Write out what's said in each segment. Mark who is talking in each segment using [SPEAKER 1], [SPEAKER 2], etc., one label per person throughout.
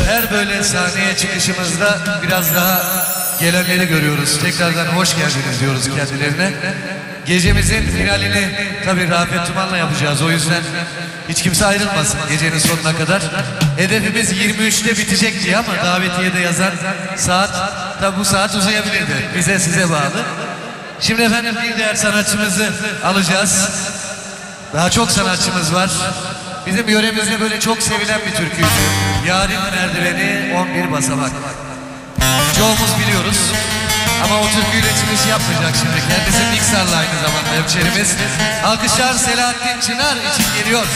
[SPEAKER 1] her böyle sahneye çıkışımızda biraz daha gelenleri görüyoruz. Tekrardan hoş geldiniz diyoruz kendilerine. Gecemizin finalini tabii Rafet Tuman'la yapacağız. O yüzden hiç kimse ayrılmasın gecenin sonuna kadar. Hedefimiz 23'te bitecek diye ama davetiyede yazan saat, tabi bu saat uzayabilirdi. Bize size bağlı. Şimdi efendim bir diğer sanatçımızı alacağız. Daha çok sanatçımız var. Bizim yöremizde böyle çok sevilen bir türküydü. Yarın merdiveni 11 basamak. Çoğumuz biliyoruz. Ama o türküyle çıkış yapmayacak şimdi. Kendisi Niksar'la aynı zamanda hemşerimiz. Alkışlar Selahattin Çınar için geliyor.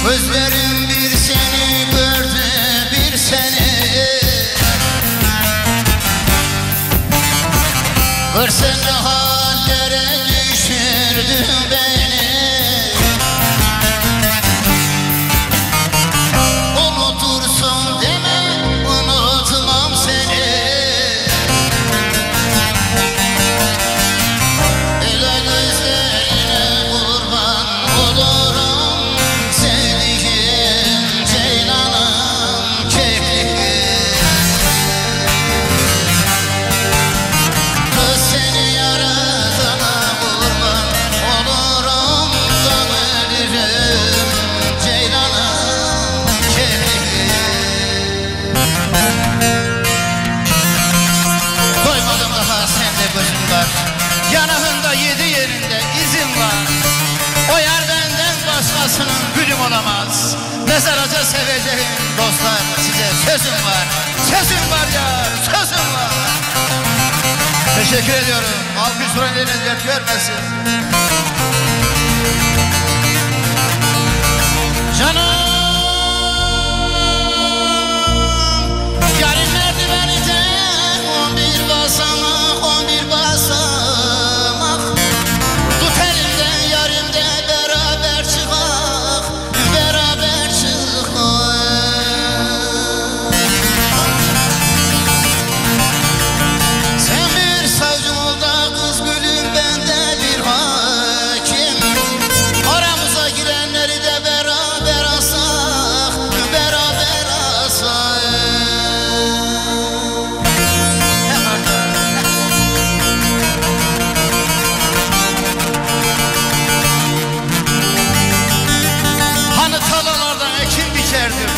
[SPEAKER 2] Gözlerim bir seni gördü, bir seni. Görsen hallere düşürdü beni. Unutursun deme, unutmam seni. Öyle gözlerine kurban olurum. Sevdiğim ceylanım, kekliğim. Kız seni yaradana kurban olurum da ölürüm, ceylanım, kekliğim. Doymadım daha sende gözüm var. Yanağında 7 yerinde izin var. O yer benden başkasının gülüm olamaz. Mezaraca seveceğim dostlar, size sözüm var. Sözüm var ya, sözüm var. Teşekkür ediyorum. Alkış sürenleriniz dert görmesin. Canım, yarın merdivenide 11 basamak, 11 basamak. Tut elimden yarımda beraber çıkak, beraber çıkak. Sen bir savcım ol da kız gülüm, ben de bir hakim. Aramıza girenleri de beraber asak, beraber asak. Hani tarlalardan ekin biçerdim,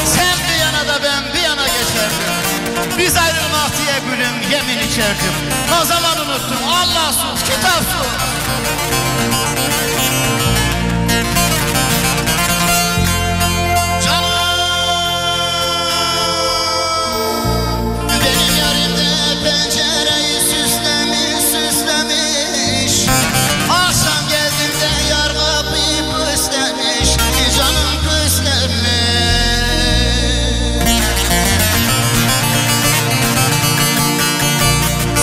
[SPEAKER 2] sen bir yana da ben bir yana geçerdim. Biz ayrılmak diye gülüm yemin içerdim. O zaman unuttum Allahsız, kitapsız. Canım, benim yarimde pencereyi süslemiş, süslemiş. Akşam geldiğimde yar kapıyı püslemiş, canım püslemiş.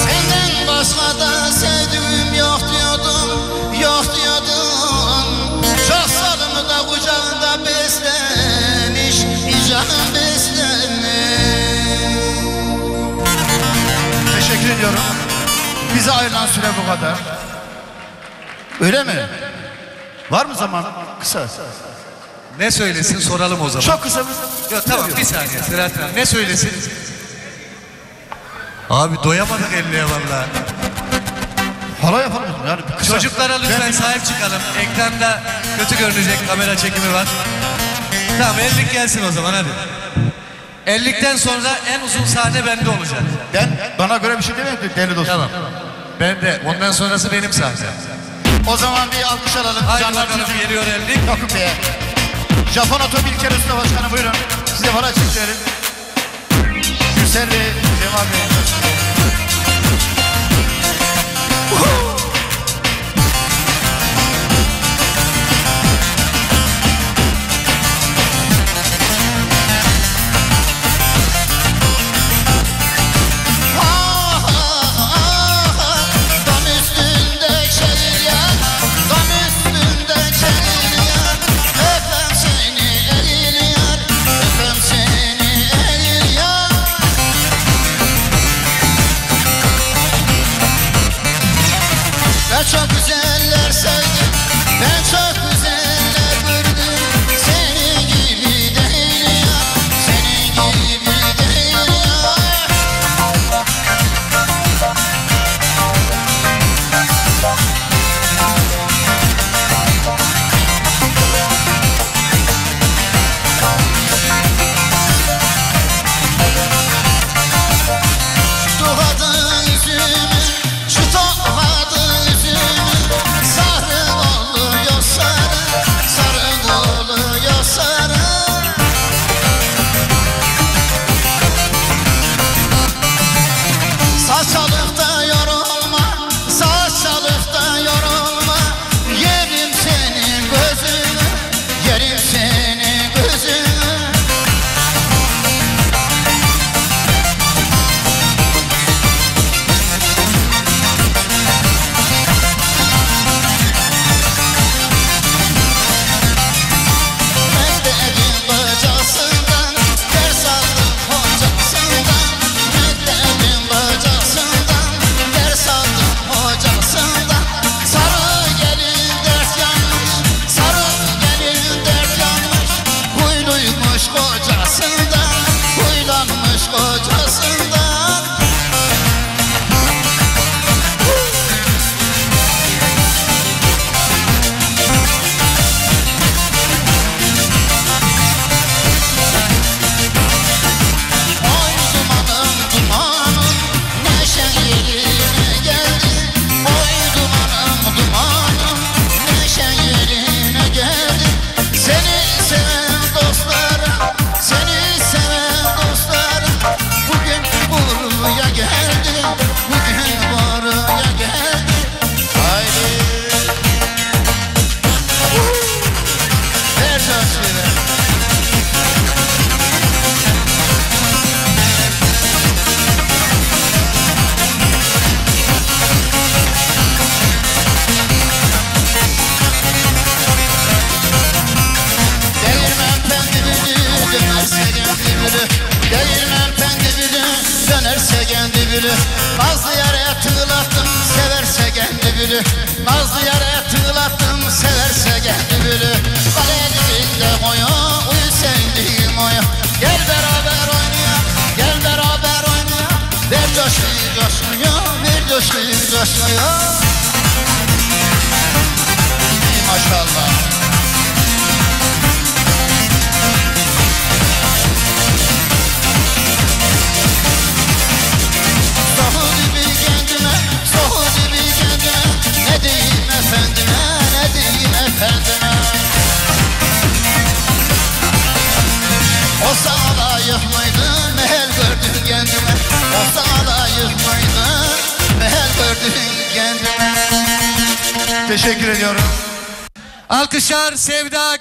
[SPEAKER 2] Senden başka da sevdiğim yok diyordum, yok diyordum. Çok sarımı da kucağında beslemiş, canım beslemiş. Teşekkür ediyorum. Bize ayrılan süre bu kadar. Öyle mi? Var mı zaman? Kısa.
[SPEAKER 1] Ne söylesin soralım o zaman.
[SPEAKER 2] Çok kısa.
[SPEAKER 1] Yok tamam bir saniye Selahattin abi. Ne söylesin? Abi doyamadık 50'ye valla.
[SPEAKER 2] Hala yapalım yani kısa.
[SPEAKER 1] Çocuklara lütfen sahip çıkalım. Ekranda kötü görünecek kamera çekimi var. Tamam 50'lik gelsin o zaman hadi. 50'likten sonra en uzun sahne bende olacak.
[SPEAKER 2] Bana göre bir şey demedim deli dostum.
[SPEAKER 1] Tamam. Ben de ondan sonrası benim sahnem.
[SPEAKER 2] O zaman bir alkış alalım.
[SPEAKER 1] Haydi
[SPEAKER 2] Canlar
[SPEAKER 1] bakalım
[SPEAKER 2] çocuğu.
[SPEAKER 1] geliyor 50'lik.
[SPEAKER 2] Yakup Bey'e. Japon Otobilker Usta Başkanı buyurun. Size para çektirelim. Gülser Bey, Cemal Bey. Dam üstünde çelir ya, dam üstünde çelir ya. Öpem seni elil yar, öpem seni elil yar. bülü. Nazlı yere tığlattım severse kendi bülü. Nazlı yere tığlattım severse kendi bülü. Kaleminde koyu uyu sevdiğim oyu. Gel beraber oynayalım, gel beraber oynayalım. Ver coşkuyu coşkuyu, ver coşkuyu coşkuyu. Maşallah. Soğudu bir kendime, soğudu bir kendime. Ne diyeyim efendime, ne diyeyim efendime. O sana layık mıydı, mehel gördün kendime. O sana layık mıydı, mehel gördün kendime.
[SPEAKER 1] Teşekkür ediyorum. Alkışlar Sevda